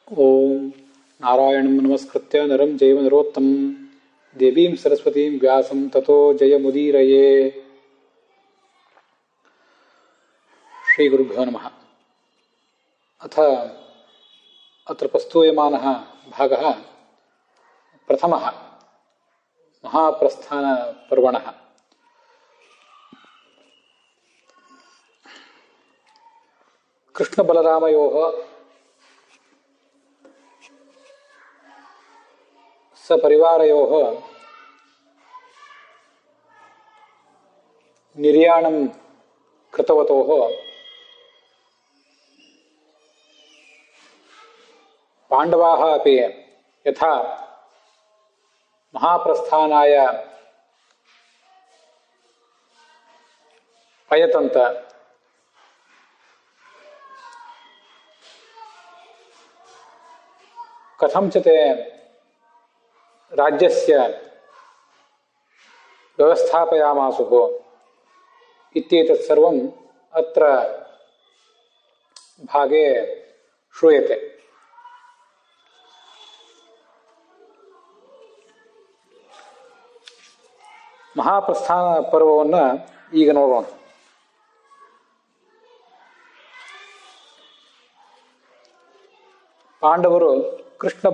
ಓಂ ನಾರಾಯಣಂ ನಮಸ್ಕೃತ್ಯ ನರಂ ಜೈವ ನರೋತ್ತಮಂ ದೇವೀಂ ಸರಸ್ವತೀಂ ವ್ಯಾಸಂ ತತೋ ಜಯಮುದೀರಯೇ. ಶ್ರೀ ಗುರುಭ್ಯೋ ನಮಃ. ಅಥ ಅತ್ರ ಪ್ರಸ್ತೂಯಮಾನಃ ಭಾಗಃ ಪ್ರಥಮಃ ಮಹಾಪ್ರಸ್ಥಾನ ಪರ್ವಣಃ. ಕೃಷ್ಣ ಬಲರಾಮಯೋಃ ಸಪರಿವಾರಯೋಃ ನಿರ್ಯಾಣಂ ಕೃತವತೋಃ ಪಾಂಡವಾಃ ಅಪಿ ಯಥಾ ಮಹಾಪ್ರಸ್ಥಾನಾಯ ಅಯತಂತ ಕಥಂಚಿತ್ ರಾಜ್ಯಸ್ಯ ವ್ಯವಸ್ಥಾಪಯಾಮಾಸುಃ ಇತ್ಯೇತತ್ ಸರ್ವಂ ಅತ್ರ ಭಾಗೆ ಶ್ರೂಯತೆ. ಮಹಾಪ್ರಸ್ಥಾನ ಪರ್ವವನ್ನು ಈಗ ನೋಡೋಣ. ಪಾಂಡವರು ಕೃಷ್ಣ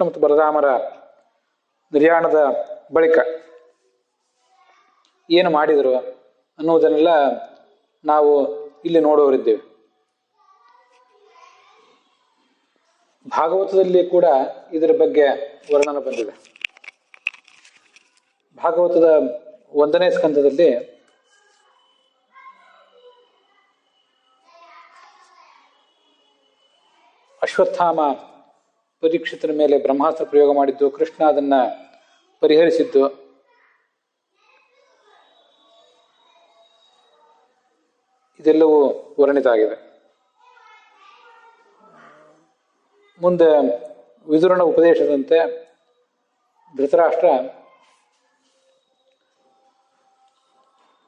ಮತ್ತು ಬಲರಾಮರ ನಿರ್ಯಾಣದ ಬಳಿಕ ಏನು ಮಾಡಿದರು ಅನ್ನುವುದನ್ನೆಲ್ಲ ನಾವು ಇಲ್ಲಿ ನೋಡುವರಿದ್ದೇವೆ. ಭಾಗವತದಲ್ಲಿ ಕೂಡ ಇದರ ಬಗ್ಗೆ ವರ್ಣನ ಬಂದಿದೆ. ಭಾಗವತದ 1ನೇ ಸ್ಕಂದದಲ್ಲಿ ಅಶ್ವತ್ಥಾಮ ಪರೀಕ್ಷಿತನ ಮೇಲೆ ಬ್ರಹ್ಮಾಸ್ತ್ರ ಪ್ರಯೋಗ ಮಾಡಿದ್ದು, ಕೃಷ್ಣ ಅದನ್ನ ಪರಿಹರಿಸಿದ್ದು, ಇದೆಲ್ಲವೂ ವರ್ಣಿತ ಆಗಿದೆ. ಮುಂದೆ ವಿದುರನ ಉಪದೇಶದಂತೆ ಧೃತರಾಷ್ಟ್ರ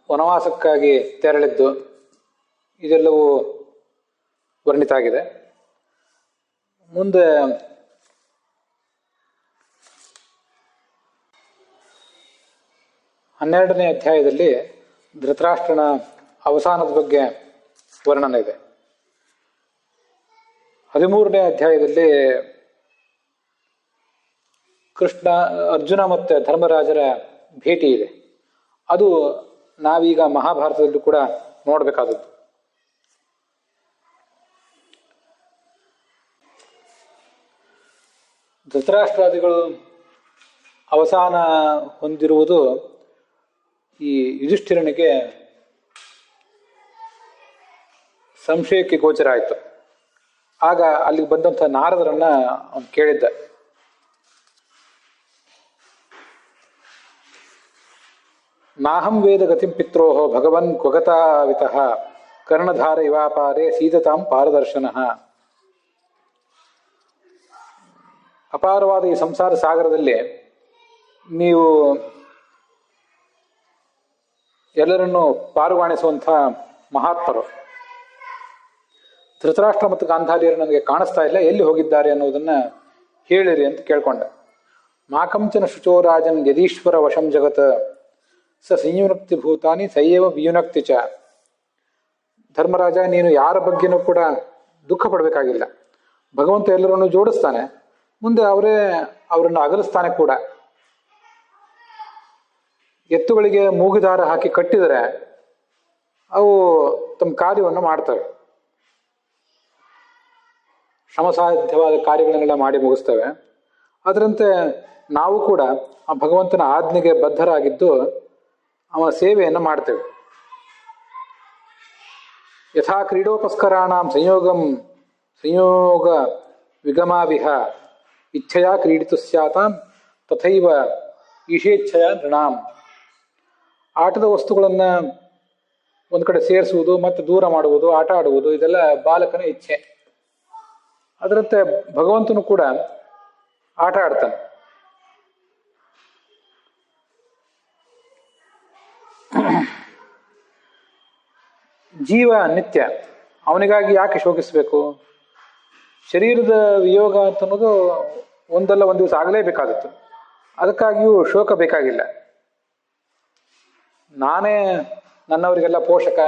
ವನವಾಸಕ್ಕಾಗಿ ತೆರಳಿದ್ದು, ಇದೆಲ್ಲವೂ ವರ್ಣಿತ ಆಗಿದೆ. ಮುಂದೆ ಹನ್ನೆರಡನೇ ಅಧ್ಯಾಯದಲ್ಲಿ ಧೃತರಾಷ್ಟ್ರನ ಅವಸಾನದ ಬಗ್ಗೆ ವರ್ಣನೆ ಇದೆ. 13ನೇ ಅಧ್ಯಾಯದಲ್ಲಿ ಅರ್ಜುನ ಮತ್ತು ಧರ್ಮರಾಜರ ಭೇಟಿ ಇದೆ. ಅದು ನಾವೀಗ ಮಹಾಭಾರತದಲ್ಲೂ ಕೂಡ ನೋಡಬೇಕಾದದ್ದು. ಧೃತರಾಷ್ಟ್ರಾದಿಗಳು ಅವಸಾನ ಹೊಂದಿರುವುದು ಈ ಯುಧಿಷ್ಠಿರನಿಗೆ ಸಂಶಯಕ್ಕೆ ಗೋಚರ ಆಯಿತು. ಆಗ ಅಲ್ಲಿಗೆ ಬಂದಂಥ ನಾರದರನ್ನ ಅವನು ಕೇಳಿದ್ದ. ನಾಹಂ ವೇದ ಗತಿಂ ಪಿತ್ರೋಃ ಭಗವನ್ ಕ್ವಗತಾವಿತಃ ಕರ್ಣಧಾರ ಇವಾಪಾರೆ ಸೀದತಾಂ ಪಾರದರ್ಶನಃ. ಅಪಾರವಾದ ಈ ಸಂಸಾರ ಸಾಗರದಲ್ಲಿ ನೀವು ಎಲ್ಲರನ್ನೂ ಪಾರುಗಾಣಿಸುವಂಥ ಮಹಾತ್ಮರು. ಧೃತರಾಷ್ಟ್ರ ಮತ್ತು ಗಾಂಧಾರಿಯರು ನನಗೆ ಕಾಣಿಸ್ತಾ ಇಲ್ಲ, ಎಲ್ಲಿ ಹೋಗಿದ್ದಾರೆ ಅನ್ನೋದನ್ನ ಹೇಳಿರಿ ಅಂತ ಕೇಳ್ಕೊಂಡೆ. ಮಾಕಂಚನ ಶುಚೋರಾಜನ್ ಯದೀಶ್ವರ ವಶಂ ಜಗತ್ ಸ ಸಂಯುನಕ್ತಿ ಭೂತಾನಿ ಸಯೇವ ವಿಯುನಕ್ತಿ ಚ. ಧರ್ಮರಾಜ, ನೀನು ಯಾರ ಬಗ್ಗೆನೂ ಕೂಡ ದುಃಖ ಪಡಬೇಕಾಗಿಲ್ಲ. ಭಗವಂತ ಎಲ್ಲರನ್ನು ಜೋಡಿಸ್ತಾನೆ, ಮುಂದೆ ಅವರನ್ನು ಅಗಲಿಸ್ತಾನೆ ಕೂಡ. ಎತ್ತುಗಳಿಗೆ ಮೂಗುದಾರ ಹಾಕಿ ಕಟ್ಟಿದರೆ ಅವು ತಮ್ಮ ಕಾರ್ಯವನ್ನು ಮಾಡ್ತವೆ, ಶ್ರಮಸಾಧ್ಯವಾದ ಕಾರ್ಯಗಳನ್ನೆಲ್ಲ ಮಾಡಿ ಮುಗಿಸ್ತವೆ. ಅದರಂತೆ ನಾವು ಕೂಡ ಆ ಭಗವಂತನ ಆಜ್ಞೆಗೆ ಬದ್ಧರಾಗಿದ್ದು ಅವನ ಸೇವೆಯನ್ನು ಮಾಡ್ತೇವೆ. ಯಥಾ ಕ್ರೀಡೋಪಸ್ಕರಾಣಾಂ ಸಂಯೋಗ ವಿಗಮಾವಿಹ ಇಚ್ಛೆಯ ಕ್ರೀಡಿತು ಸ್ಯಾತಾಂ ತಥೈವ ಈಶೇಚ್ಛೆಯ ನೃಣಾಂ. ಆಟದ ವಸ್ತುಗಳನ್ನು ಒಂದು ಕಡೆ ಸೇರಿಸುವುದು ಮತ್ತು ದೂರ ಮಾಡುವುದು, ಆಟ ಆಡುವುದು, ಇದೆಲ್ಲ ಬಾಲಕನ ಇಚ್ಛೆ. ಅದರಂತೆ ಭಗವಂತನು ಕೂಡ ಆಟ ಆಡ್ತಾನೆ. ಜೀವ ನಿತ್ಯ, ಅವನಿಗಾಗಿ ಯಾಕೆ ಶೋಕಿಸಬೇಕು? ಶರೀರದ ವಿಯೋಗ ಅಂತನ್ನೋದು ಒಂದಲ್ಲ ಒಂದು ದಿವಸ ಆಗಲೇಬೇಕಾದದ್ದು. ಅದಕ್ಕಾಗಿಯೂ ಶೋಕ ಬೇಕಾಗಿಲ್ಲ. ನಾನೇ ನನ್ನವರಿಗೆಲ್ಲ ಪೋಷಕ,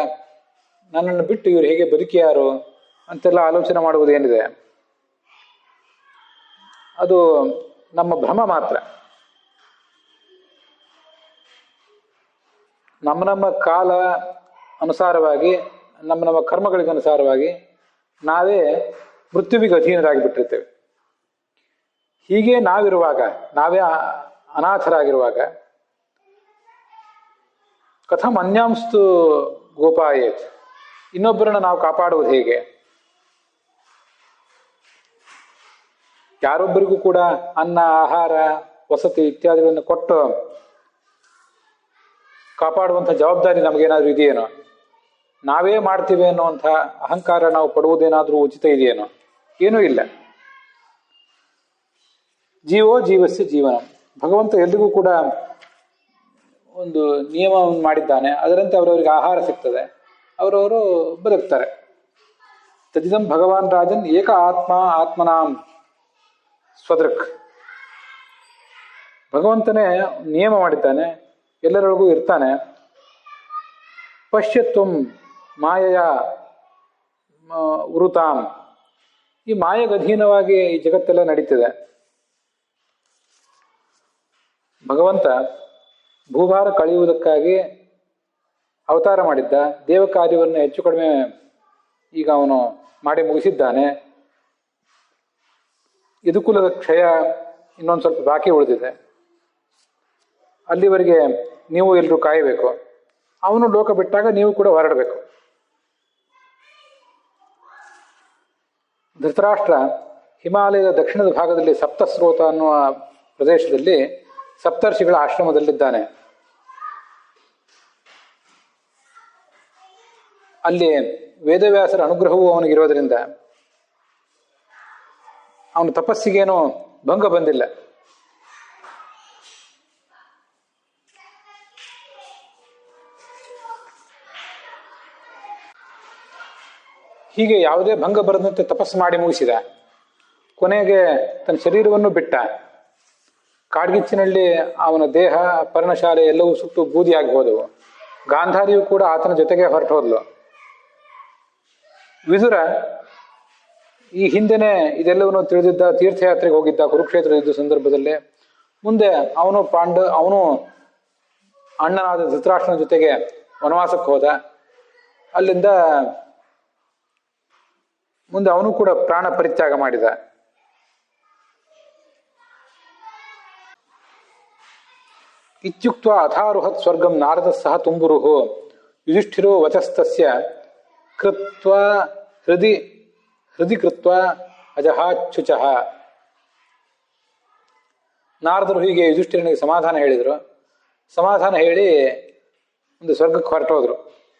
ನನ್ನನ್ನು ಬಿಟ್ಟು ಇವರು ಹೇಗೆ ಬದುಕಿಯಾರು ಅಂತೆಲ್ಲ ಆಲೋಚನೆ ಮಾಡುವುದೇನಿದೆ ಅದು ನಮ್ಮ ಭ್ರಮ ಮಾತ್ರ. ನಮ್ಮ ಕಾಲ ಅನುಸಾರವಾಗಿ, ನಮ್ಮ ಕರ್ಮಗಳಿಗೆ ಅನುಸಾರವಾಗಿ ನಾವೇ ಮೃತ್ಯುವಿಗೆ ಅಧೀನರಾಗಿ ಬಿಟ್ಟಿರ್ತೇವೆ. ಹೀಗೆ ನಾವಿರುವಾಗ, ನಾವೇ ಅನಾಥರಾಗಿರುವಾಗ ಕಥಂ ಅನ್ಯಾಂಸ್ತು ಗೋಪಾಯೇತ್, ಇನ್ನೊಬ್ಬರನ್ನು ನಾವು ಕಾಪಾಡುವುದು ಹೇಗೆ? ಯಾರೊಬ್ಬರಿಗೂ ಕೂಡ ಅನ್ನ, ಆಹಾರ, ವಸತಿ ಇತ್ಯಾದಿಗಳನ್ನು ಕೊಟ್ಟು ಕಾಪಾಡುವಂಥ ಜವಾಬ್ದಾರಿ ನಮಗೇನಾದ್ರೂ ಇದೆಯೇನೋ? ನಾವೇ ಮಾಡ್ತೀವಿ ಅನ್ನುವಂಥ ಅಹಂಕಾರ ನಾವು ಪಡುವುದೇನಾದ್ರೂ ಉಚಿತ ಇದೆಯೇನೋ? ಏನೂ ಇಲ್ಲ. ಜೀವೋ ಜೀವಸ್ಯ ಜೀವನ. ಭಗವಂತ ಎಲ್ಲಿಗೂ ಕೂಡ ಒಂದು ನಿಯಮವನ್ನು ಮಾಡಿದ್ದಾನೆ, ಅದರಂತೆ ಅವರವರಿಗೆ ಆಹಾರ ಸಿಗ್ತದೆ, ಅವರವರು ಬದುಕ್ತಾರೆ. ತದಿದಂ ಭಗವಾನ್ ರಾಜನ್ ಏಕ ಆತ್ಮ ಆತ್ಮನಾಂ ಸ್ವದೃಕ್. ಭಗವಂತನೇ ನಿಯಮ ಮಾಡಿದ್ದಾನೆ, ಎಲ್ಲರೊಳಗೂ ಇರ್ತಾನೆ. ಪಶ್ಯತ್ವಂ ಮಾಯೆಯ ವೃತಾಂ. ಈ ಮಾಯೆಗಧೀನವಾಗಿ ಈ ಜಗತ್ತೆಲ್ಲ ನಡೀತಿದೆ. ಭಗವಂತ ಭೂಭಾರ ಕಳೆಯುವುದಕ್ಕಾಗಿ ಅವತಾರ ಮಾಡಿದ್ದ. ದೇವ ಕಾರ್ಯವನ್ನು ಹೆಚ್ಚು ಕಡಿಮೆ ಈಗ ಅವನು ಮಾಡಿ ಮುಗಿಸಿದ್ದಾನೆ. ಯದುಕುಲದ ಕ್ಷಯ ಇನ್ನೊಂದು ಸ್ವಲ್ಪ ಬಾಕಿ ಉಳಿದಿದೆ. ಅಲ್ಲಿವರೆಗೆ ನೀವು ಎಲ್ಲರೂ ಕಾಯಬೇಕು. ಅವನು ಲೋಕ ಬಿಟ್ಟಾಗ ನೀವು ಕೂಡ ಹೊರಡಬೇಕು. ಧೃತರಾಷ್ಟ್ರ ಹಿಮಾಲಯದ ದಕ್ಷಿಣದ ಭಾಗದಲ್ಲಿ ಸಪ್ತಸ್ರೋತ ಅನ್ನುವ ಪ್ರದೇಶದಲ್ಲಿ ಸಪ್ತರ್ಷಿಗಳ ಆಶ್ರಮದಲ್ಲಿದ್ದಾನೆ. ಅಲ್ಲಿ ವೇದವ್ಯಾಸರ ಅನುಗ್ರಹವೂ ಅವನಿಗಿರೋದ್ರಿಂದ ಅವನ ತಪಸ್ಸಿಗೇನೂ ಭಂಗ ಬಂದಿಲ್ಲ. ಹೀಗೆ ಯಾವುದೇ ಭಂಗ ಬರದಂತೆ ತಪಸ್ಸು ಮಾಡಿ ಮುಗಿಸಿದ. ಕೊನೆಗೆ ತನ್ನ ಶರೀರವನ್ನು ಬಿಟ್ಟ. ಕಾಡ್ಗಿಚ್ಚಿನಲ್ಲಿ ಅವನ ದೇಹ, ಪರ್ಣಶಾಲೆ ಎಲ್ಲವೂ ಸುಟ್ಟು ಬೂದಿಯಾಗಿ ಹೋದವು. ಗಾಂಧಾರಿಯು ಕೂಡ ಆತನ ಜೊತೆಗೆ ಹೊರಟು ಹೋದ್ಲು. ವಿದುರ ಈ ಹಿಂದೆನೆ ಇದೆಲ್ಲವನ್ನು ತಿಳಿದಿದ್ದ, ತೀರ್ಥಯಾತ್ರೆಗೆ ಹೋಗಿದ್ದ ಕುರುಕ್ಷೇತ್ರ ಇದ್ದ ಸಂದರ್ಭದಲ್ಲೇ. ಮುಂದೆ ಅವನು ಅಣ್ಣನಾದ ಧೃತರಾಷ್ಟ್ರನ ಜೊತೆಗೆ ವನವಾಸಕ್ಕೆ ಹೋದ. ಅಲ್ಲಿಂದ ಮುಂದೆ ಅವನು ಕೂಡ ಪ್ರಾಣ ಪರಿತ್ಯಾಗ ಮಾಡಿದ. ಇತ್ಯುಕ್ತ ಅಥಾರುಹತ್ ಸ್ವರ್ಗಂ ನಾರದ ಸಹ ತುಂಬುರುಹು ಯುಧಿಷ್ಠಿರೋ ವಚಸ್ತಸ್ಯ ಕೃತ್ವ ಹೃದಿ ಕೃತ್ವ ಅಜಹಾಚ್ಯುಚಃ. ನಾರದರು ಹೀಗೆ ಯುಧಿಷ್ಠಿರನಿಗೆ ಸಮಾಧಾನ ಹೇಳಿದರು. ಸಮಾಧಾನ ಹೇಳಿ ಒಂದು ಸ್ವರ್ಗಕ್ಕೆ ಹೊರಟೋದ್ರು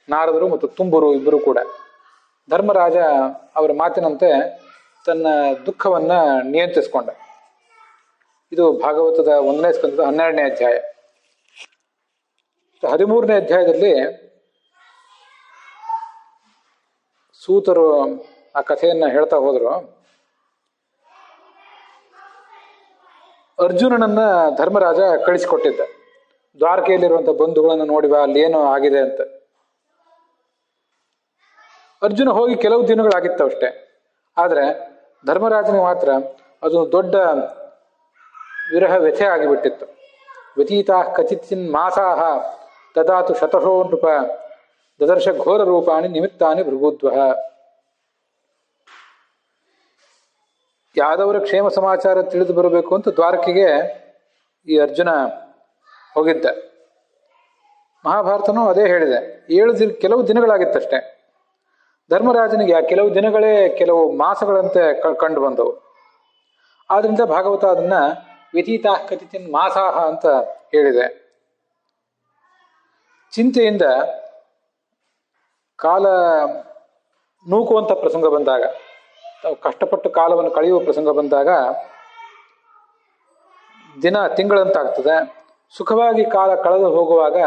ನಾರದರು ಮತ್ತು ತುಂಬುರು ಇಬ್ಬರು ಕೂಡ. ಧರ್ಮರಾಜ ಅವರ ಮಾತಿನಂತೆ ತನ್ನ ದುಃಖವನ್ನ ನಿಯಂತ್ರಿಸಿಕೊಂಡ. ಇದು ಭಾಗವತದ 1ನೇ ಸ್ಕಂದದ 12ನೇ ಅಧ್ಯಾಯ. 13ನೇ ಅಧ್ಯಾಯದಲ್ಲಿ ಸೂತರು ಆ ಕಥೆಯನ್ನ ಹೇಳ್ತಾ ಹೋದ್ರು. ಅರ್ಜುನನನ್ನ ಧರ್ಮರಾಜ ಕಳಿಸಿಕೊಟ್ಟಿದ್ದ. ದ್ವಾರಕೆಯಲ್ಲಿರುವಂಥ ಬಂಧುಗಳನ್ನು ನೋಡಿ ಬಾ, ಅಲ್ಲಿ ಏನೋ ಆಗಿದೆ ಅಂತ. ಅರ್ಜುನ ಹೋಗಿ ಕೆಲವು ದಿನಗಳಾಗಿತ್ತು ಅಷ್ಟೇ. ಆದರೆ ಧರ್ಮರಾಜನಿಗೆ ಮಾತ್ರ ಅದು ದೊಡ್ಡ ವಿರಹ ವ್ಯಥೆ ಆಗಿಬಿಟ್ಟಿತ್ತು. ವ್ಯತೀತಾ ಕಚಿತ್ಸಿನ್ ಮಾಸಾಹ ತದಾತು ಶತಶೋ ನೃಪ ದದರ್ಶ ಘೋರ ರೂಪಾಣಿ ನಿಮಿತ್ತಾನಿ ಭೃಗುದ್ವ. ಯಾದವರ ಕ್ಷೇಮ ಸಮಾಚಾರ ತಿಳಿದು ಬರಬೇಕು ಅಂತ ದ್ವಾರಕೆಗೆ ಈ ಅರ್ಜುನ ಹೋಗಿದ್ದ. ಮಹಾಭಾರತನೂ ಅದೇ ಹೇಳಿದೆ. ಕೆಲವು ದಿನಗಳಾಗಿತ್ತಷ್ಟೇ. ಧರ್ಮರಾಜನಿಗೆ ಆ ಕೆಲವು ದಿನಗಳೇ ಕೆಲವು ಮಾಸಗಳಂತೆ ಕಂಡು ಬಂದವು. ಆದ್ರಿಂದ ಭಾಗವತ ಅದನ್ನ ವ್ಯತೀತಾ ಕಚಿತಿನ್ ಮಾಸಾಹ ಅಂತ ಹೇಳಿದೆ. ಚಿಂತೆಯಿಂದ ಕಾಲ ನೂಕುವಂಥ ಪ್ರಸಂಗ ಬಂದಾಗ, ತಾವು ಕಷ್ಟಪಟ್ಟು ಕಾಲವನ್ನು ಕಳೆಯುವ ಪ್ರಸಂಗ ಬಂದಾಗ ದಿನ ತಿಂಗಳಂತಾಗ್ತದೆ. ಸುಖವಾಗಿ ಕಾಲ ಕಳೆದು ಹೋಗುವಾಗ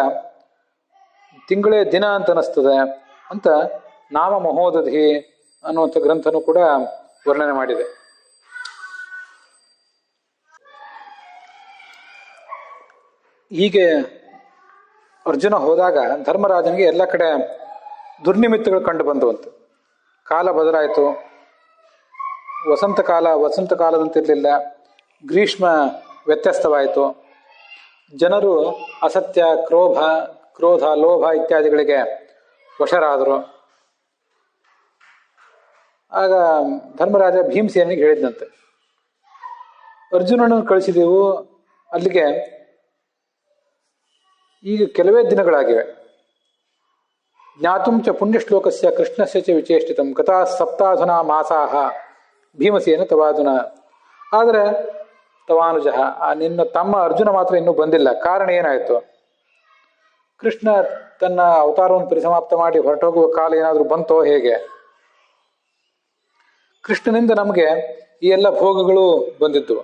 ತಿಂಗಳೇ ದಿನ ಅಂತ ಅನಿಸ್ತದೆ ಅಂತ ನಾಮ ಮಹೋದಧಿ ಅನ್ನುವಂಥ ಗ್ರಂಥನೂ ಕೂಡ ವರ್ಣನೆ ಮಾಡಿದೆ. ಹೀಗೆ ಅರ್ಜುನ ಹೋದಾಗ ಧರ್ಮರಾಜನಿಗೆ ಎಲ್ಲ ಕಡೆ ದುರ್ನಿಮಿತ್ತಗಳು ಕಂಡು ಬಂದುವಂತೆ. ಕಾಲ ಬದಲಾಯಿತು. ವಸಂತ ಕಾಲದಂತಿರಲಿಲ್ಲ. ಗ್ರೀಷ್ಮ ವ್ಯತ್ಯಸ್ತವಾಯಿತು. ಜನರು ಅಸತ್ಯ, ಕ್ರೋಧ, ಲೋಭ ಇತ್ಯಾದಿಗಳಿಗೆ ವಶರಾದರು. ಆಗ ಧರ್ಮರಾಜ ಭೀಮಸೇನಿಗೆ ಹೇಳಿದಂತೆ, ಅರ್ಜುನನನ್ನು ಕಳಿಸಿದೆವು ಅಲ್ಲಿಗೆ, ಈಗ ಕೆಲವೇ ದಿನಗಳಾಗಿವೆ. ಜ್ಞಾತುಂ ಚ ಪುಣ್ಯಶ್ಲೋಕಸ್ಯ ಕೃಷ್ಣಸ್ಯ ಚ ವಿಚೇಷ್ಟಿತಂ ಗತಾ ಸಪ್ತಾಧುನಾ ಮಾಸಾಹ ಭೀಮಸೇನ ತವಾಧುನ. ಆದರೆ ತವಾನುಜ, ನಿನ್ನ ತಮ್ಮ ಅರ್ಜುನ ಮಾತ್ರ ಇನ್ನೂ ಬಂದಿಲ್ಲ. ಕಾರಣ ಏನಾಯಿತು? ಕೃಷ್ಣ ತನ್ನ ಅವತಾರವನ್ನು ಪರಿಸಮಾಪ್ತ ಮಾಡಿ ಹೊರಟೋಗುವ ಕಾಲ ಏನಾದರೂ ಬಂತೋ ಹೇಗೆ? ಕೃಷ್ಣನಿಂದ ನಮಗೆ ಈ ಎಲ್ಲ ಭೋಗಗಳು ಬಂದಿದ್ದು.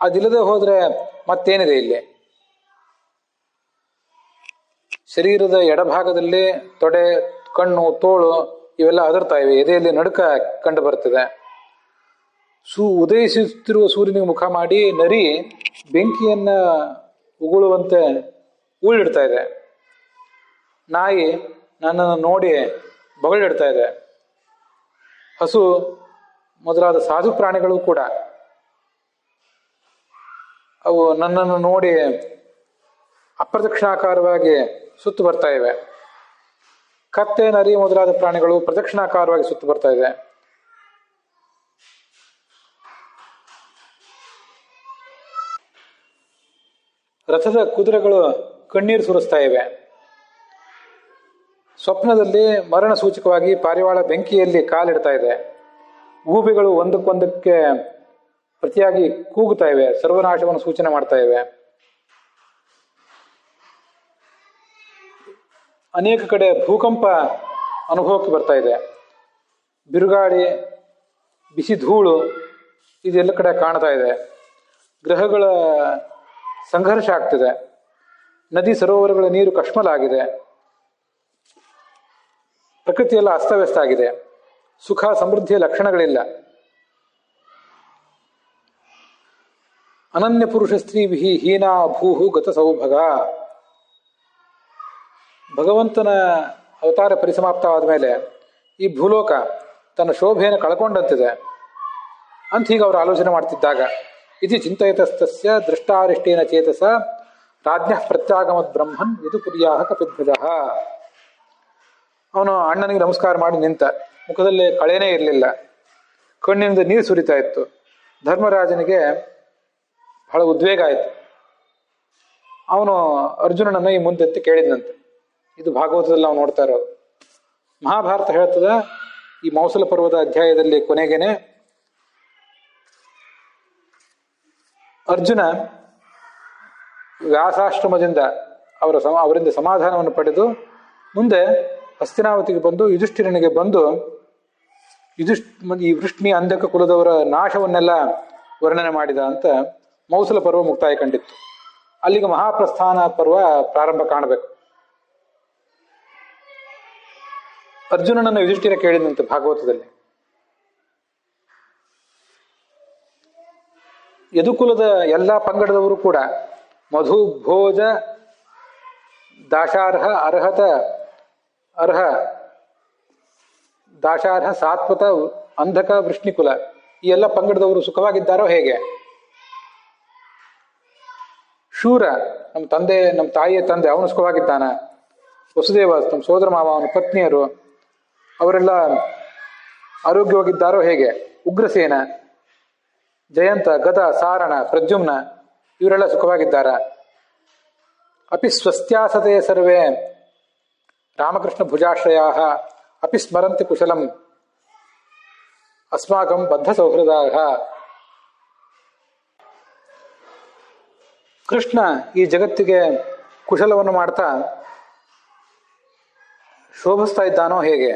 ಅದಿಲ್ಲದೆ ಹೋದ್ರೆ ಮತ್ತೇನಿದೆ ಇಲ್ಲಿ? ಶರೀರದ ಎಡಭಾಗದಲ್ಲಿ ತೊಡೆ, ಕಣ್ಣು, ತೋಳು ಇವೆಲ್ಲ ಅದರ್ತಾ ಇವೆ. ಎದೆಯಲ್ಲಿ ನಡುಕ ಕಂಡು ಬರ್ತದೆ. ಉದಯಿಸುತ್ತಿರುವ ಸೂರ್ಯನಿಗೆ ಮುಖ ಮಾಡಿ ನರಿ ಬೆಂಕಿಯನ್ನ ಉಗುಳುವಂತೆ ಉಳಿಡ್ತಾ ಇದೆ. ನಾಯಿ ನನ್ನನ್ನು ನೋಡಿ ಬಗಳಿಡ್ತಾ ಇದೆ. ಹಸು ಮೊದಲಾದ ಸಾಧು ಪ್ರಾಣಿಗಳು ಕೂಡ ಅವು ನನ್ನನ್ನು ನೋಡಿ ಅಪ್ರದಕ್ಷಿಣಾಕಾರವಾಗಿ ಸುತ್ತು ಬರ್ತಾ ಇವೆ. ಕತ್ತೆ, ನರಿ ಮೊದಲಾದ ಪ್ರಾಣಿಗಳು ಪ್ರದಕ್ಷಿಣಾಕಾರವಾಗಿ ಸುತ್ತು ಬರ್ತಾ ಇದೆ. ರಥದ ಕುದುರೆಗಳು ಕಣ್ಣೀರು ಸುರಿಸ್ತಾ ಇವೆ. ಸ್ವಪ್ನದಲ್ಲಿ ಮರಣ ಸೂಚಕವಾಗಿ ಪಾರಿವಾಳ ಬೆಂಕಿಯಲ್ಲಿ ಕಾಲಿಡ್ತಾ ಇದೆ. ಗೂಬೆಗಳು ಒಂದಕ್ಕೊಂದಕ್ಕೆ ಪ್ರತಿಯಾಗಿ ಕೂಗುತ್ತಾ ಇವೆ, ಸರ್ವನಾಶವನ್ನು ಸೂಚನೆ ಮಾಡ್ತಾ ಇವೆ. ಅನೇಕ ಕಡೆ ಭೂಕಂಪ ಅನುಭವಕ್ಕೆ ಬರ್ತಾ ಇದೆ. ಬಿರುಗಾಳಿ, ಬಿಸಿ ಧೂಳು ಇದೆಲ್ಲ ಕಡೆ ಕಾಣ್ತಾ ಇದೆ. ಗ್ರಹಗಳ ಸಂಘರ್ಷ ಆಗ್ತಿದೆ. ನದಿ ಸರೋವರಗಳ ನೀರು ಕಶ್ಮಲ ಆಗಿದೆ. ಪ್ರಕೃತಿಯೆಲ್ಲ ಅಸ್ತವ್ಯಸ್ತ ಆಗಿದೆ. ಸುಖ ಸಮೃದ್ಧಿಯ ಲಕ್ಷಣಗಳಿಲ್ಲ. ಅನನ್ಯ ಪುರುಷ ಸ್ತ್ರೀ ವಿಹಿ ಹೀನಾ ಭೂಹು ಗತ ಸೌಭಗ. ಭಗವಂತನ ಅವತಾರ ಪರಿಸಮಾಪ್ತವಾದ ಮೇಲೆ ಈ ಭೂಲೋಕ ತನ್ನ ಶೋಭೆಯನ್ನು ಕಳ್ಕೊಂಡಂತಿದೆ ಅಂತ ಹೀಗೆ ಅವರು ಆಲೋಚನೆ ಮಾಡ್ತಿದ್ದಾಗ, ಇದು ಚಿಂತಯತಸ್ತಸ್ಯ ದೃಷ್ಟಾರಿಷ್ಟೇನ ಚೇತಸ ರಾಜ್ಞಃ ಪ್ರತ್ಯಾಗಮದ್ ಬ್ರಹ್ಮನ್ ಇದು ಪುರ್ಯಾಹ ಕಪಿಧ್ವಜ. ಅವನು ಅಣ್ಣನಿಗೆ ನಮಸ್ಕಾರ ಮಾಡಿ ನಿಂತ. ಮುಖದಲ್ಲಿ ಕಳೆನೇ ಇರಲಿಲ್ಲ. ಕಣ್ಣಿನಿಂದ ನೀರು ಸುರಿತಾ ಇತ್ತು. ಧರ್ಮರಾಜನಿಗೆ ಬಹಳ ಉದ್ವೇಗ ಆಯಿತು. ಅವನು ಅರ್ಜುನನನ್ನು ಈ ಮುಂದೆತ್ತಿ ಕೇಳಿದಂತೆ. ಇದು ಭಾಗವತದಲ್ಲಿ ನಾವು ನೋಡ್ತಾ ಇರೋದು. ಮಹಾಭಾರತ ಹೇಳ್ತದ ಈ ಮೌಸಲ ಪರ್ವದ ಅಧ್ಯಾಯದಲ್ಲಿ ಕೊನೆಗೇನೆ ಅರ್ಜುನ ವ್ಯಾಸಾಶ್ರಮದಿಂದ ಅವರಿಂದ ಸಮಾಧಾನವನ್ನು ಪಡೆದು ಮುಂದೆ ಹಸ್ತಿನಾವತಿಗೆ ಬಂದು ಯುಧಿಷ್ಠಿರನಿಗೆ ಬಂದು ಈ ವೃಷ್ಣಿ ಅಂಧಕ ಕುಲದವರ ನಾಶವನ್ನೆಲ್ಲ ವರ್ಣನೆ ಮಾಡಿದ ಅಂತ ಮೌಸಲ ಪರ್ವ ಮುಕ್ತಾಯ ಕಂಡಿತ್ತು. ಅಲ್ಲಿಗೆ ಮಹಾಪ್ರಸ್ಥಾನ ಪರ್ವ ಪ್ರಾರಂಭ ಕಾಣಬೇಕು. ಅರ್ಜುನನನ್ನು ಯುಧಿಷ್ಠಿರ ಕೇಳಿದಂತೆ ಭಾಗವತದಲ್ಲಿ, ಯದುಕುಲದ ಎಲ್ಲ ಪಂಗಡದವರು ಕೂಡ ಮಧು, ಭೋಜ, ದಾಶಾರ್ಹ, ಅರ್ಹ, ದಾಶಾರ್ಹ, ಸಾತ್ವತ, ಅಂಧಕ, ವೃಷ್ಣಿಕುಲ ಈ ಎಲ್ಲ ಪಂಗಡದವರು ಸುಖವಾಗಿದ್ದಾರೋ ಹೇಗೆ? ಶೂರ, ನಮ್ಮ ತಾಯಿಯ ತಂದೆ ಅವನು ಸುಖವಾಗಿದ್ದಾನ? ವಸುದೇವ, ನಮ್ಮ ಸೋದರ ಮಾವ, ಅವನ ಪತ್ನಿಯರು ಅವರೆಲ್ಲ ಆರೋಗ್ಯವಾಗಿದ್ದಾರೋ ಹೇಗೆ? ಉಗ್ರಸೇನ, ಜಯಂತ, ಗದ, ಸಾರಣ, ಪ್ರದ್ಯುಮ್ನ ಇವರೆಲ್ಲ ಸುಖವಾಗಿದ್ದಾರ? ಅಪಿ ಸ್ವಸ್ತ್ಯಾಸತೆ ಸರ್ವೇ ರಾಮಕೃಷ್ಣ ಭುಜಾಶ್ರಯಾ ಅಪಿ ಸ್ಮರಂತಿ ಕುಶಲಂ ಅಸ್ಮಾಕಂ ಬದ್ಧ ಸೌಹೃದಾಗ. ಕೃಷ್ಣ ಈ ಜಗತ್ತಿಗೆ ಕುಶಲವನ್ನು ಮಾಡ್ತಾ ಶೋಭಿಸ್ತಾ ಇದ್ದಾನೋ ಹೇಗೆ?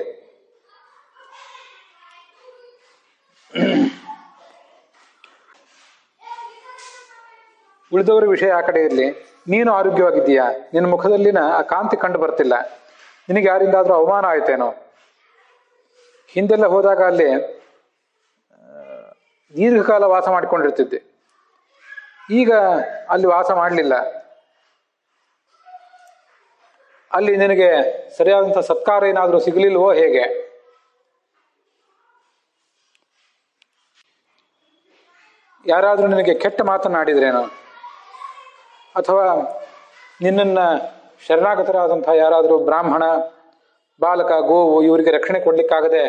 ಉಳಿದವರ ವಿಷಯ ಆ ಕಡೆ ಇರಲಿ, ನೀನು ಆರೋಗ್ಯವಾಗಿದ್ದೀಯಾ? ನಿನ್ನ ಮುಖದಲ್ಲಿನ ಆ ಕಾಂತಿ ಕಂಡು ಬರ್ತಿಲ್ಲ. ನಿನಗೆ ಯಾರಿಂದಾದ್ರೂ ಅವಮಾನ ಆಯ್ತೇನೋ? ಹಿಂದೆಲ್ಲ ಹೋದಾಗ ಅಲ್ಲಿ ದೀರ್ಘಕಾಲ ವಾಸ ಮಾಡಿಕೊಂಡಿರ್ತಿದ್ದೆ. ಈಗ ಅಲ್ಲಿ ವಾಸ ಮಾಡಲಿಲ್ಲ. ಅಲ್ಲಿ ನಿನಗೆ ಸರಿಯಾದಂಥ ಸತ್ಕಾರ ಏನಾದರೂ ಸಿಗಲಿಲ್ವೋ ಹೇಗೆ? ಯಾರಾದರೂ ನಿನಗೆ ಕೆಟ್ಟ ಮಾತನಾಡಿದ್ರೇನೋ, ಅಥವಾ ನಿನ್ನನ್ನು ಶರಣಾಗತರಾದಂತಹ ಯಾರಾದರೂ ಬ್ರಾಹ್ಮಣ, ಬಾಲಕ, ಗೋವು ಇವರಿಗೆ ರಕ್ಷಣೆ ಕೊಡ್ಲಿಕ್ಕಾಗದೆ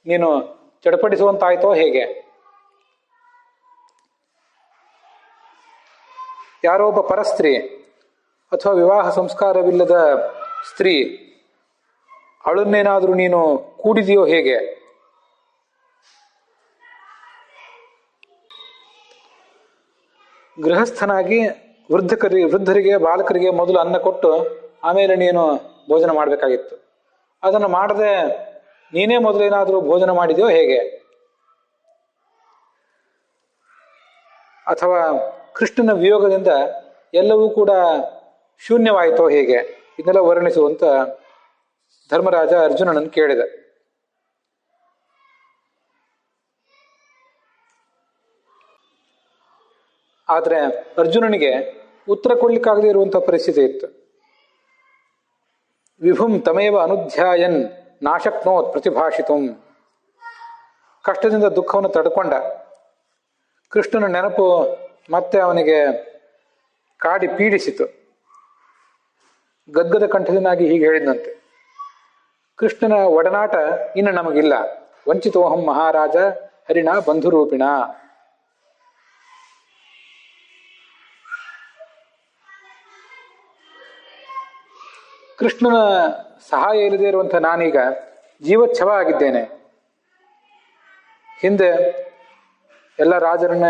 ನೀನು ಚಡಪಡಿಸುವಂತಾಯ್ತೋ ಹೇಗೆ? ಯಾರೋ ಒಬ್ಬ ಪರಸ್ತ್ರೀ ಅಥವಾ ವಿವಾಹ ಸಂಸ್ಕಾರವಿಲ್ಲದ ಸ್ತ್ರೀ, ಅವಳನ್ನೇನಾದರೂ ನೀನು ಕೂಡಿದೆಯೋ ಹೇಗೆ? ಗೃಹಸ್ಥನಾಗಿ ವೃದ್ಧರಿಗೆ ಬಾಲಕರಿಗೆ ಮೊದಲು ಅನ್ನ ಕೊಟ್ಟು ಆಮೇಲೆ ನೀನು ಭೋಜನ ಮಾಡಬೇಕಾಗಿತ್ತು. ಅದನ್ನು ಮಾಡದೆ ನೀನೇ ಮೊದಲೇನಾದರೂ ಭೋಜನ ಮಾಡಿದೆಯೋ ಹೇಗೆ? ಅಥವಾ ಕೃಷ್ಣನ ವಿಯೋಗದಿಂದ ಎಲ್ಲವೂ ಕೂಡ ಶೂನ್ಯವಾಯಿತೋ ಹೇಗೆ? ಇದನ್ನೆಲ್ಲ ವರ್ಣಿಸುವಂತ ಧರ್ಮರಾಜ ಅರ್ಜುನನನ್ನು ಕೇಳಿದ. ಆದರೆ ಅರ್ಜುನನಿಗೆ ಉತ್ತರ ಕೊಡ್ಲಿಕ್ಕಾಗದೇ ಇರುವಂತಹ ಪರಿಸ್ಥಿತಿ ಇತ್ತು. ವಿಭುಂ ತಮೇವ ಅನುಧ್ಯಾಯನ್ ನಾಶಕ್ನೋತ್ ಪ್ರತಿಭಾಷಿತುಂ. ಕಷ್ಟದಿಂದ ದುಃಖವನ್ನು ತಡ್ಕೊಂಡ. ಕೃಷ್ಣನ ನೆನಪು ಮತ್ತೆ ಅವನಿಗೆ ಕಾಡಿ ಪೀಡಿಸಿತು. ಗದ್ಗದ ಕಂಠದನಾಗಿ ಹೀಗೆ ಹೇಳಿದಂತೆ, ಕೃಷ್ಣನ ಒಡನಾಟ ಇನ್ನು ನಮಗಿಲ್ಲ. ವಂಚಿತೋಹಂ ಮಹಾರಾಜ ಹರಿಣ ಬಂಧುರೂಪಿಣ. ಕೃಷ್ಣನ ಸಹಾಯ ಇಲ್ಲದೆ ಇರುವಂಥ ನಾನೀಗ ಜೀವಚ್ಛವ ಆಗಿದ್ದೇನೆ. ಹಿಂದೆ ಎಲ್ಲ ರಾಜರನ್ನ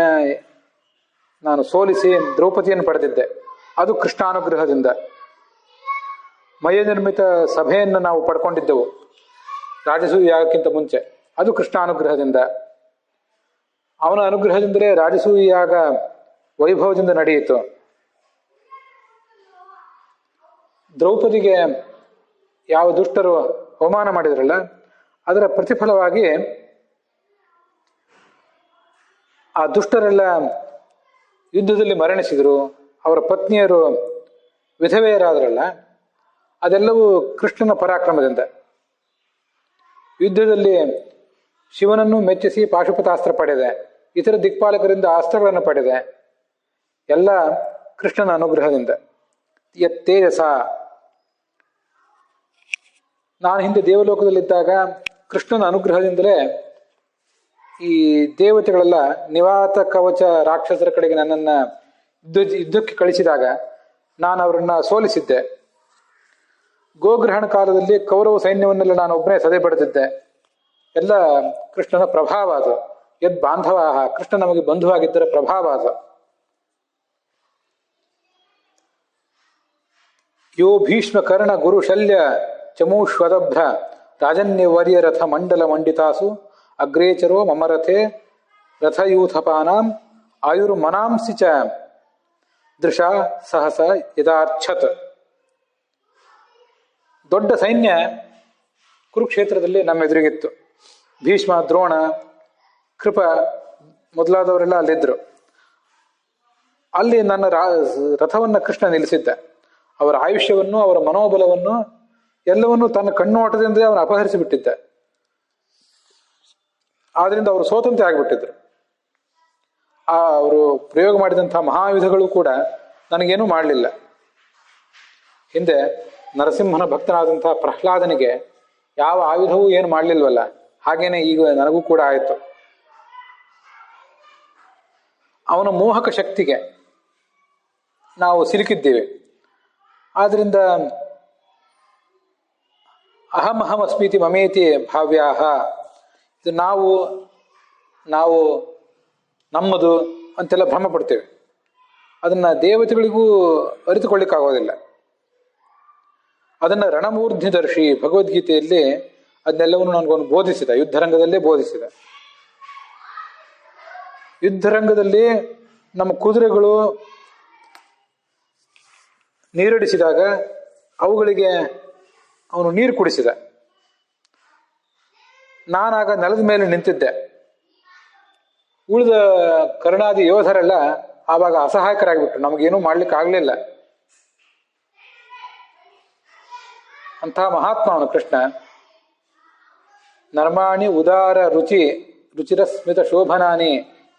ನಾನು ಸೋಲಿಸಿ ದ್ರೌಪದಿಯನ್ನು ಪಡೆದಿದ್ದೆ. ಅದು ಕೃಷ್ಣಾನುಗ್ರಹದಿಂದ. ಮಯನಿರ್ಮಿತ ಸಭೆಯನ್ನು ನಾವು ಪಡ್ಕೊಂಡಿದ್ದೆವು ರಾಜಸೂಯ ಯಾಗಕ್ಕಿಂತ ಮುಂಚೆ. ಅದು ಕೃಷ್ಣಾನುಗ್ರಹದಿಂದ. ಅವನ ಅನುಗ್ರಹದಿಂದಲೇ ರಾಜಸೂಯ ಯಾಗ ವೈಭವದಿಂದ ನಡೆಯಿತು. ದ್ರೌಪದಿಗೆ ಯಾವ ದುಷ್ಟರು ಅವಮಾನ ಮಾಡಿದ್ರಲ್ಲ, ಅದರ ಪ್ರತಿಫಲವಾಗಿ ಆ ದುಷ್ಟರೆಲ್ಲ ಯುದ್ಧದಲ್ಲಿ ಮರಣಿಸಿದರು. ಅವರ ಪತ್ನಿಯರು ವಿಧವೆಯರಾದ್ರಲ್ಲ, ಅದೆಲ್ಲವೂ ಕೃಷ್ಣನ ಪರಾಕ್ರಮದಿಂದ. ಯುದ್ಧದಲ್ಲಿ ಶಿವನನ್ನು ಮೆಚ್ಚಿಸಿ ಪಾಶುಪತಾಸ್ತ್ರ ಪಡೆದೆ, ಇತರ ದಿಕ್ಪಾಲಕರಿಂದ ಅಸ್ತ್ರಗಳನ್ನು ಪಡೆದೆ. ಎಲ್ಲ ಕೃಷ್ಣನ ಅನುಗ್ರಹದಿಂದ. ತೇಜಸ. ನಾನು ಹಿಂದೆ ದೇವಲೋಕದಲ್ಲಿದ್ದಾಗ ಕೃಷ್ಣನ ಅನುಗ್ರಹದಿಂದಲೇ ಈ ದೇವತೆಗಳೆಲ್ಲ ನಿವಾತ ಕವಚ ರಾಕ್ಷಸರ ಕಡೆಗೆ ನನ್ನನ್ನು ಯುದ್ಧಕ್ಕೆ ಕಳಿಸಿದಾಗ ನಾನು ಅವರನ್ನ ಸೋಲಿಸಿದ್ದೆ. ಗೋಗ್ರಹಣ ಕಾಲದಲ್ಲಿ ಕೌರವ ಸೈನ್ಯವನ್ನೆಲ್ಲ ನಾನು ಒಬ್ಬನೇ ಸದೆ ಪಡೆದಿದ್ದೆ. ಎಲ್ಲ ಕೃಷ್ಣನ ಪ್ರಭಾವ ಅದು. ಯದ್ ಬಾಂಧವ, ಕೃಷ್ಣ ನಮಗೆ ಬಂಧುವಾಗಿದ್ದರ ಪ್ರಭಾವ ಅದು. ಯೋ ಭೀಷ್ಮ ಕರ್ಣ ಗುರು ಶಲ್ಯ ಚಮೂಶ್ವದಭ್ರ ರಾಜನ್ಯವರ್ಯ ರಥ ಮಂಡಲ ಮಂಡಿತಾಸು ಅಗ್ರೇಚರೋ ಮಮ ರಥೆ ರಥಯೂಥಪಾನಾಂ ಆಯುರ್ಮನಾಂಸಿ ಚ ದೃಶ ಸಹಸ ಯದಾರ್ಛತ್. ದೊಡ್ಡ ಸೈನ್ಯ ಕುರುಕ್ಷೇತ್ರದಲ್ಲಿ ನಮ್ಮ ಎದುರಿಗಿತ್ತು. ಭೀಷ್ಮ, ದ್ರೋಣ, ಕೃಪ ಮೊದಲಾದವರೆಲ್ಲ ಅಲ್ಲಿದ್ರು. ಅಲ್ಲಿ ನನ್ನ ರಥವನ್ನ ಕೃಷ್ಣ ನಿಲ್ಲಿಸಿದ್ದ. ಅವರ ಆಯುಷ್ಯವನ್ನು, ಅವರ ಮನೋಬಲವನ್ನು ಎಲ್ಲವನ್ನೂ ತನ್ನ ಕಣ್ಣೋಟದಿಂದಲೇ ಅವನು ಅಪಹರಿಸಿಬಿಟ್ಟಿದ್ದ. ಆದ್ರಿಂದ ಅವರು ಸೋತಂತೆ ಆಗಿಬಿಟ್ಟಿದ್ರು. ಅವರು ಪ್ರಯೋಗ ಮಾಡಿದಂತಹ ಮಹಾಯುಧಗಳು ಕೂಡ ನನಗೇನೂ ಮಾಡಲಿಲ್ಲ. ಹಿಂದೆ ನರಸಿಂಹನ ಭಕ್ತನಾದಂತಹ ಪ್ರಹ್ಲಾದನಿಗೆ ಯಾವ ಆಯುಧವೂ ಏನು ಮಾಡಲಿಲ್ವಲ್ಲ, ಹಾಗೇನೆ ಈಗ ನನಗೂ ಕೂಡ ಆಯಿತು. ಅವನ ಮೋಹಕ ಶಕ್ತಿಗೆ ನಾವು ಸಿಲುಕಿದ್ದೀವಿ. ಆದ್ರಿಂದ ಅಹಂ ಅಸ್ಮೀತಿ ಮಮೇತಿ ಭಾವ್ಯಾಹ, ಇದು ನಾವು ನಮ್ಮದು ಅಂತೆಲ್ಲ ಭ್ರಮ ಪಡ್ತೇವೆ. ಅದನ್ನ ದೇವತೆಗಳಿಗೂ ಅರಿತುಕೊಳ್ಳಿಕ್ಕಾಗೋದಿಲ್ಲ. ಅದನ್ನ ರಣಮೂರ್ಧ್ನಿದರ್ಶಿ ಭಗವದ್ಗೀತೆಯಲ್ಲಿ ಅದನ್ನೆಲ್ಲವನ್ನು ನನಗೊಂದು ಬೋಧಿಸಿದ, ಯುದ್ಧರಂಗದಲ್ಲೇ ಬೋಧಿಸಿದ. ಯುದ್ಧರಂಗದಲ್ಲಿ ನಮ್ಮ ಕುದುರೆಗಳು ನೀರಡಿಸಿದಾಗ ಅವುಗಳಿಗೆ ಅವನು ನೀರು ಕುಡಿಸಿದ. ನಾನಾಗ ನೆಲದ ಮೇಲೆ ನಿಂತಿದ್ದೆ. ಉಳಿದ ಕರ್ಣಾದಿ ಯೋಧರೆಲ್ಲ ಆವಾಗ ಅಸಹಾಯಕರಾಗಿಬಿಟ್ರು, ನಮಗೇನೂ ಮಾಡ್ಲಿಕ್ಕೆ ಆಗ್ಲಿಲ್ಲ. ಅಂತಹ ಮಹಾತ್ಮ ಅವನು ಕೃಷ್ಣ. ನರ್ಮಾಣಿ ಉದಾರ ರುಚಿರ ಸ್ಮಿತ ಶೋಭನಾನಿ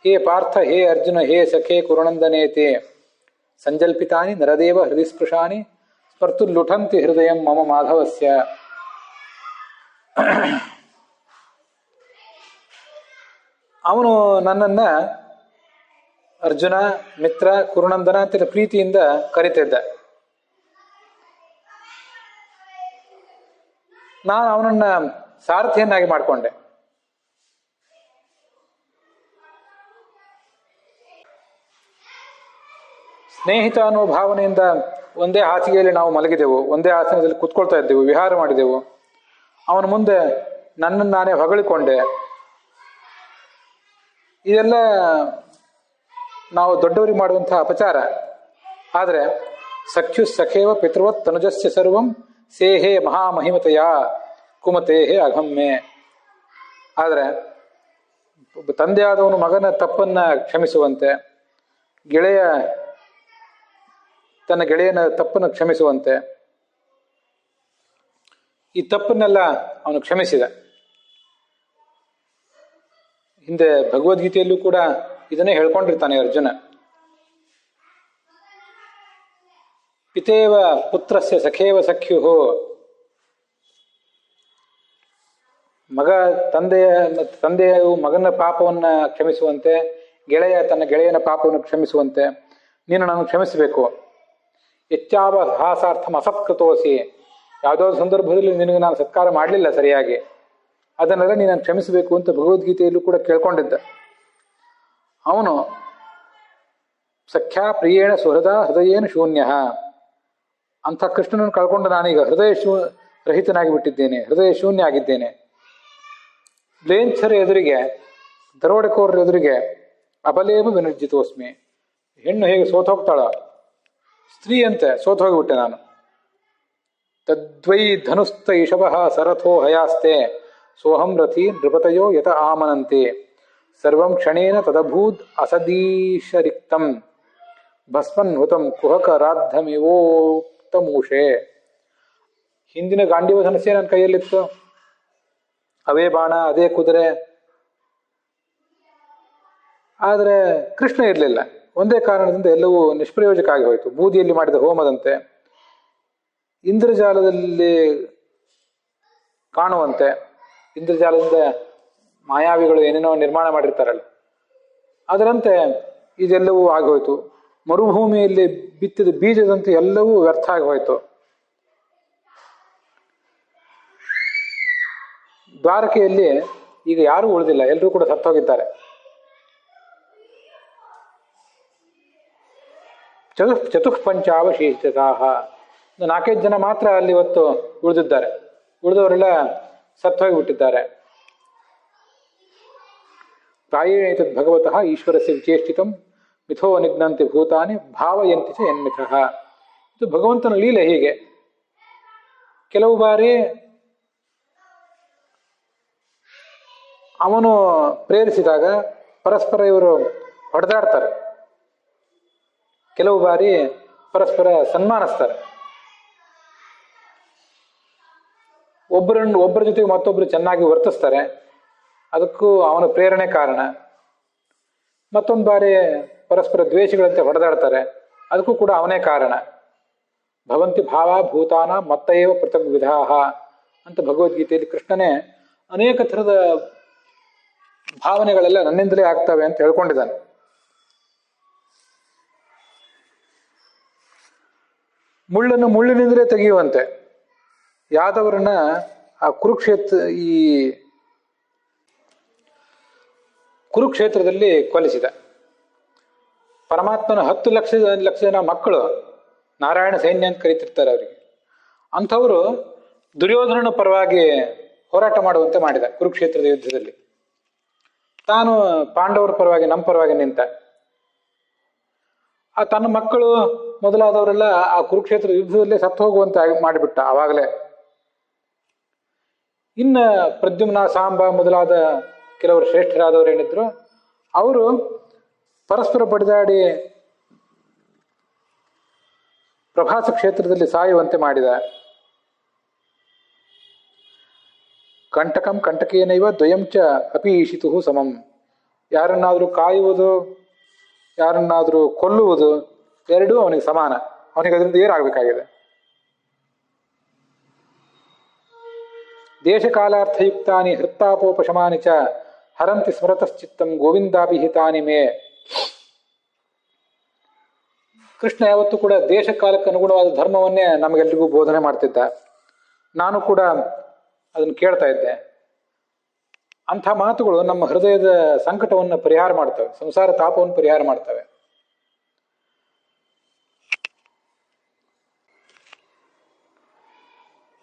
ಹೇ ಪಾರ್ಥ ಹೇ ಅರ್ಜುನ ಹೇ ಸಖೇ ಕುರುನಂದನೇತೆ ಸಂಜಲ್ಪಿತಾನಿ ನರದೇವ ಹೃದಯಸ್ಪೃಶಾನಿ ಸ್ಪರ್ತುರ್ಲುಠಂತಿ ಹೃದಯಂ ಮಮ ಮಾಧವಸ್ಯ. ಅವನು ನನ್ನನ್ನ ಅರ್ಜುನ, ಮಿತ್ರ, ಕುರುನಂದನ ಅಂತ ಪ್ರೀತಿಯಿಂದ ಕರಿತಿದ್ದ. ನಾನು ಅವನನ್ನ ಸಾರಥಿಯನ್ನಾಗಿ ಮಾಡಿಕೊಂಡೆ. ಸ್ನೇಹಿತ ಅನ್ನೋ ಭಾವನೆಯಿಂದ ಒಂದೇ ಹಾಸಿಗೆಯಲ್ಲಿ ನಾವು ಮಲಗಿದೆವು, ಒಂದೇ ಆಸನದಲ್ಲಿ ಕುತ್ಕೊಳ್ತಾ ಇದ್ದೆವು, ವಿಹಾರ ಮಾಡಿದೆವು. ಅವನ ಮುಂದೆ ನನ್ನನ್ನು ನಾನೇ ಹೊಗಳಿಕೊಂಡೆ. ಇದೆಲ್ಲ ನಾವು ದೊಡ್ಡವರಿಗೆ ಮಾಡುವಂತಹ ಅಪಚಾರ. ಆದರೆ ಸಖ್ಯು ಸಖೇವ ಪಿತೃವತ್ ತನುಜಸ್ಯ ಸರ್ವಂ ಸೇಹೇ ಮಹಾಮಹಿಮತೆಯ ಕುಮತೇಹೇ ಅಘಮ್ಮೆ. ಆದರೆ ತಂದೆಯಾದವನು ಮಗನ ತಪ್ಪನ್ನ ಕ್ಷಮಿಸುವಂತೆ, ಗೆಳೆಯ ತನ್ನ ಗೆಳೆಯನ ತಪ್ಪನ್ನು ಕ್ಷಮಿಸುವಂತೆ, ಈ ತಪ್ಪನ್ನೆಲ್ಲ ಅವನು ಕ್ಷಮಿಸಿದ. ಹಿಂದೆ ಭಗವದ್ಗೀತೆಯಲ್ಲೂ ಕೂಡ ಇದನ್ನೇ ಹೇಳ್ಕೊಂಡಿರ್ತಾನೆ ಅರ್ಜುನ. ಪಿತೇವ ಪುತ್ರಸ್ಯ ಸಖೇವ ಸಖ್ಯು. ಮಗ ತಂದೆಯು ಮಗನ ಪಾಪವನ್ನ ಕ್ಷಮಿಸುವಂತೆ, ಗೆಳೆಯ ತನ್ನ ಗೆಳೆಯನ ಪಾಪವನ್ನು ಕ್ಷಮಿಸುವಂತೆ ನೀನು ನಾನು ಕ್ಷಮಿಸಬೇಕು. ಹೆಚ್ಚಾವ ಹಾಸಾರ್ಥಂ ಅಸತ್ಕೃತೋಸಿ. ಯಾವುದೋ ಸಂದರ್ಭದಲ್ಲಿ ನಿನಗೆ ನಾನು ಸತ್ಕಾರ ಮಾಡಲಿಲ್ಲ ಸರಿಯಾಗಿ, ಅದನ್ನೆಲ್ಲ ನೀನು ಕ್ಷಮಿಸಬೇಕು ಅಂತ ಭಗವದ್ಗೀತೆಯಲ್ಲೂ ಕೂಡ ಕೇಳ್ಕೊಂಡಿದ್ದ. ಅವನು ಸಖ್ಯಾ ಪ್ರಿಯೇಣ ಹೃದಯೇನ ಶೂನ್ಯ ಅಂಥ ಕೃಷ್ಣನನ್ನು ಕಳ್ಕೊಂಡು ನಾನೀಗ ರಹಿತನಾಗಿ ಬಿಟ್ಟಿದ್ದೇನೆ, ಹೃದಯ ಶೂನ್ಯ ಆಗಿದ್ದೇನೆ. ಲೇಂಛರ ಎದುರಿಗೆ, ದರೋಡೆಕೋರರ ಎದುರಿಗೆ ಅಬಲೇವ ವಿನರ್ಜಿತೋಸ್ಮಿ. ಹೆಣ್ಣು ಹೇಗೆ ಸೋತೋಗ್ತಾಳ, ಸ್ತ್ರೀ ಅಂತೆ ಸೋತು ಹೋಗಿಬಿಟ್ಟೆ ನಾನು. ತದ್ವೈ ಧನುಸ್ತ ಇಷವಃ ಸರಥೋ ಹಯಾಸ್ತೆ ಸೋಹಂ ರಥಿ ನೃಪತಯೋ ಯತ ಆಮನಂತೆ ಸರ್ವಂ ಕ್ಷಣೇನ ತದಭೂತ್ ಅಸದೀಶರಿಕ್ತಂ ಭಸ್ಮನ್ ಹುತಂ ಕುಹಕ ರಾಧಮಿವೋಕ್ತಮೂಷೆ. ಹಿಂದಿನ ಗಾಂಡೀವ ಧನಸ್ಸೇ ನನ್ನ ಕೈಯಲ್ಲಿತ್ತು, ಅವೇ ಬಾಣ, ಅದೇ ಕುದುರೆ. ಆದರೆ ಕೃಷ್ಣ ಇರಲಿಲ್ಲ. ಒಂದೇ ಕಾರಣದಿಂದ ಎಲ್ಲವೂ ನಿಷ್ಪ್ರಯೋಜಕ ಆಗಿ ಹೋಯಿತು. ಬೂದಿಯಲ್ಲಿ ಮಾಡಿದ ಹೋಮದಂತೆ, ಇಂದ್ರಜಾಲದಲ್ಲಿ ಕಾಣುವಂತೆ, ಇಂದ್ರಜಾಲದಿಂದ ಮಾಯಾವಿಗಳು ಏನೇನೋ ನಿರ್ಮಾಣ ಮಾಡಿರ್ತಾರಲ್ಲ, ಅದರಂತೆ ಇದೆಲ್ಲವೂ ಆಗೋಯ್ತು. ಮರುಭೂಮಿಯಲ್ಲಿ ಬಿತ್ತಿದ ಬೀಜದಂತೆ ಎಲ್ಲವೂ ವ್ಯರ್ಥ ಆಗಿ ಹೋಯಿತು. ದ್ವಾರಕೆಯಲ್ಲಿ ಈಗ ಯಾರೂ ಉಳಿದಿಲ್ಲ, ಎಲ್ಲರೂ ಕೂಡ ಸತ್ತೋಗಿದ್ದಾರೆ. ಚತುಃಪಂಚಾವಶೇಷಿತಾಹ. 4-5 ಜನ ಮಾತ್ರ ಅಲ್ಲಿ ಇವತ್ತು ಉಳಿದಿದ್ದಾರೆ, ಉಳಿದವರೆಲ್ಲ ಸತ್ತು ಹೋಗಿಬಿಟ್ಟಿದ್ದಾರೆ. ಪ್ರಾಯೇಣೇತದ್ ಭಗವತಃ ಈಶ್ವರಸ್ಯ ವಿಚೇಷ್ಟಿತಂ ಮಿಥೋ ನಿಘ್ನಂತಿ ಭೂತಾನಿ ಭಾವಯಂತಿ ಚ ಯನ್ಮಿಥಃ. ಇದು ಭಗವಂತನ ಲೀಲೆ. ಹೀಗೆ ಕೆಲವು ಬಾರಿ ಅವನು ಪ್ರೇರಿಸಿದಾಗ ಪರಸ್ಪರ ಇವರು ಹೊಡೆದಾಡ್ತಾರೆ, ಕೆಲವು ಬಾರಿ ಪರಸ್ಪರ ಸನ್ಮಾನಿಸ್ತಾರೆ. ಒಬ್ಬರ ಜೊತೆಗೆ ಮತ್ತೊಬ್ಬರು ಚೆನ್ನಾಗಿ ವರ್ತಿಸ್ತಾರೆ, ಅದಕ್ಕೂ ಅವನ ಪ್ರೇರಣೆ ಕಾರಣ. ಮತ್ತೊಂದು ಬಾರಿ ಪರಸ್ಪರ ದ್ವೇಷಗಳಂತೆ ಹೊಡೆದಾಡ್ತಾರೆ, ಅದಕ್ಕೂ ಕೂಡ ಅವನೇ ಕಾರಣ. ಭವಂತಿ ಭಾವ ಭೂತಾನ ಮತ್ತಯೇವ ಪೃಥಗ್ ವಿಧಾಹ ಅಂತ ಭಗವದ್ಗೀತೆಯಲ್ಲಿ ಕೃಷ್ಣನೇ ಅನೇಕ ಥರದ ಭಾವನೆಗಳೆಲ್ಲ ನನ್ನಿಂದಲೇ ಆಗ್ತವೆ ಅಂತ ಹೇಳ್ಕೊಂಡಿದ್ದಾನೆ. ಮುಳ್ಳನ್ನು ಮುಳ್ಳಿನಿಂದಲೇ ತೆಗೆಯುವಂತೆ ಯಾದವರನ್ನ ಆ ಕುರುಕ್ಷೇತ್ರದಲ್ಲಿ ಕೊಲಿಸಿದ. ಪರಮಾತ್ಮನ 10 ಲಕ್ಷ ಜನ ಮಕ್ಕಳು, ನಾರಾಯಣ ಸೈನ್ಯ ಅಂತ ಕರೀತಿರ್ತಾರೆ ಅವರಿಗೆ, ಅಂಥವರು ದುರ್ಯೋಧನನ ಪರವಾಗಿ ಹೋರಾಟ ಮಾಡುವಂತೆ ಮಾಡಿದ ಕುರುಕ್ಷೇತ್ರದ ಯುದ್ಧದಲ್ಲಿ. ತಾನು ಪಾಂಡವರ ಪರವಾಗಿ, ನಮ್ಮ ಪರವಾಗಿ ನಿಂತ. ಆ ತನ್ನ ಮಕ್ಕಳು ಮೊದಲಾದವರೆಲ್ಲ ಆ ಕುರುಕ್ಷೇತ್ರ ಯುದ್ಧದಲ್ಲೇ ಸತ್ತು ಹೋಗುವಂತೆ ಮಾಡಿಬಿಟ್ಟ ಆವಾಗಲೇ. ಇನ್ನು ಪ್ರದ್ಯುಮ್ನ, ಸಾಂಬ ಮೊದಲಾದ ಕೆಲವರು ಶ್ರೇಷ್ಠರಾದವರು ಏನಿದ್ರು ಅವರು ಪರಸ್ಪರ ಬಡಿದಾಡಿ ಪ್ರಭಾಸ ಕ್ಷೇತ್ರದಲ್ಲಿ ಸಾಯುವಂತೆ ಮಾಡಿದ. ಕಂಟಕಂ ಕಂಟಕೇನೈವ ದ್ವಯಂ ಚ ಅಪೀಷಿತು ಸಮಂ. ಯಾರನ್ನಾದರೂ ಕಾಯುವುದು, ಯಾರನ್ನಾದರೂ ಕೊಲ್ಲುವುದು ಎರಡೂ ಅವನಿಗೆ ಸಮಾನ. ಅವನಿಗೆ ಅದರಿಂದ ಏನಾಗಬೇಕಾಗಿದೆ? ದೇಶಕಾಲಾರ್ಥಯುಕ್ತಾನಿ ಹೃತ್ತಾಪೋಪಶಮಾನಿ ಚ ಹರಂತಿ ಸ್ಮರತಶ್ಚಿತ್ತಂ ಗೋವಿಂದಾಭಿಹಿತಾನಿ ಮೇ. ಕೃಷ್ಣ ಯಾವತ್ತೂ ಕೂಡ ದೇಶಕಾಲಕ್ಕೆ ಅನುಗುಣವಾದ ಧರ್ಮವನ್ನೇ ನಮಗೆಲ್ರಿಗೂ ಬೋಧನೆ ಮಾಡ್ತಿದ್ದ. ನಾನು ಕೂಡ ಅದನ್ನು ಕೇಳ್ತಾ ಇದ್ದೆ. ಅಂಥ ಮಾತುಗಳು ನಮ್ಮ ಹೃದಯದ ಸಂಕಟವನ್ನು ಪರಿಹಾರ ಮಾಡ್ತವೆ, ಸಂಸಾರ ತಾಪವನ್ನು ಪರಿಹಾರ ಮಾಡ್ತವೆ.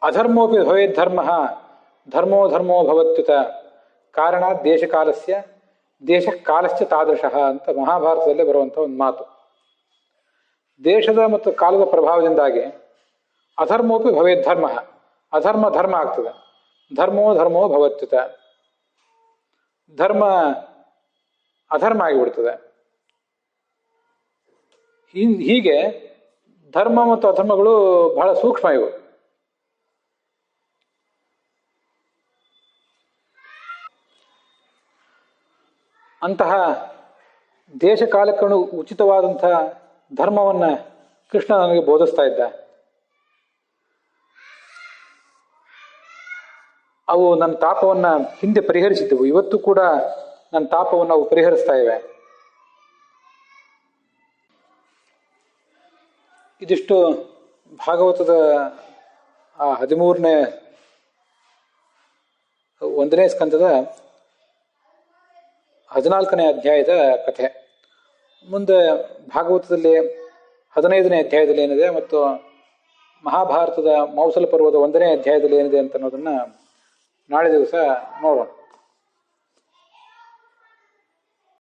ಅಧರ್ಮೋಪಿ ಭವೇದ್ ಧರ್ಮ ಧರ್ಮೋ ಧರ್ಮೋ ಭವತ್ಯುತ ಕಾರಣ ದೇಶಕಾಲಸ್ಯ ದೇಶ ಕಾಲಶ್ಚ ತಾದೃಶಃ ಅಂತ ಮಹಾಭಾರತದಲ್ಲೇ ಬರುವಂಥ ಒಂದು ಮಾತು. ದೇಶದ ಮತ್ತು ಕಾಲದ ಪ್ರಭಾವದಿಂದಾಗಿ ಅಧರ್ಮೋಪಿ ಭವೇದ್ ಧರ್ಮ, ಅಧರ್ಮ ಧರ್ಮ ಆಗ್ತದೆ. ಧರ್ಮೋ ಧರ್ಮೋ ಭವತ್ಯುತ, ಧರ್ಮ ಅಧರ್ಮ ಆಗಿಬಿಡ್ತದೆ. ಹೀಗೆ ಧರ್ಮ ಮತ್ತು ಅಧರ್ಮಗಳು ಬಹಳ ಸೂಕ್ಷ್ಮ ಇವು. ಅಂತಹ ದೇಶ ಕಾಲಕ್ಕನು ಉಚಿತವಾದಂತಹ ಧರ್ಮವನ್ನು ಕೃಷ್ಣ ನನಗೆ ಬೋಧಿಸ್ತಾ ಇದ್ದ. ಅವು ನನ್ನ ತಾಪವನ್ನು ಹಿಂದೆ ಪರಿಹರಿಸಿದ್ದವು, ಇವತ್ತು ಕೂಡ ನನ್ನ ತಾಪವನ್ನು ಅವು ಪರಿಹರಿಸ್ತಾ ಇವೆ. ಇದಿಷ್ಟು ಭಾಗವತದ 13ನೇ 1ನೇ ಸ್ಕಂದದ 14ನೇ ಅಧ್ಯಾಯದ ಕಥೆ. ಮುಂದೆ ಭಾಗವತದಲ್ಲಿ 15ನೇ ಅಧ್ಯಾಯದಲ್ಲಿ ಏನಿದೆ ಮತ್ತು ಮಹಾಭಾರತದ ಮೌಸಲ ಪರ್ವದ 1ನೇ ಅಧ್ಯಾಯದಲ್ಲಿ ಏನಿದೆ ಅಂತ ಅನ್ನೋದನ್ನು ನಾಳೆ ದಿವಸ ನೋಡೋಣ.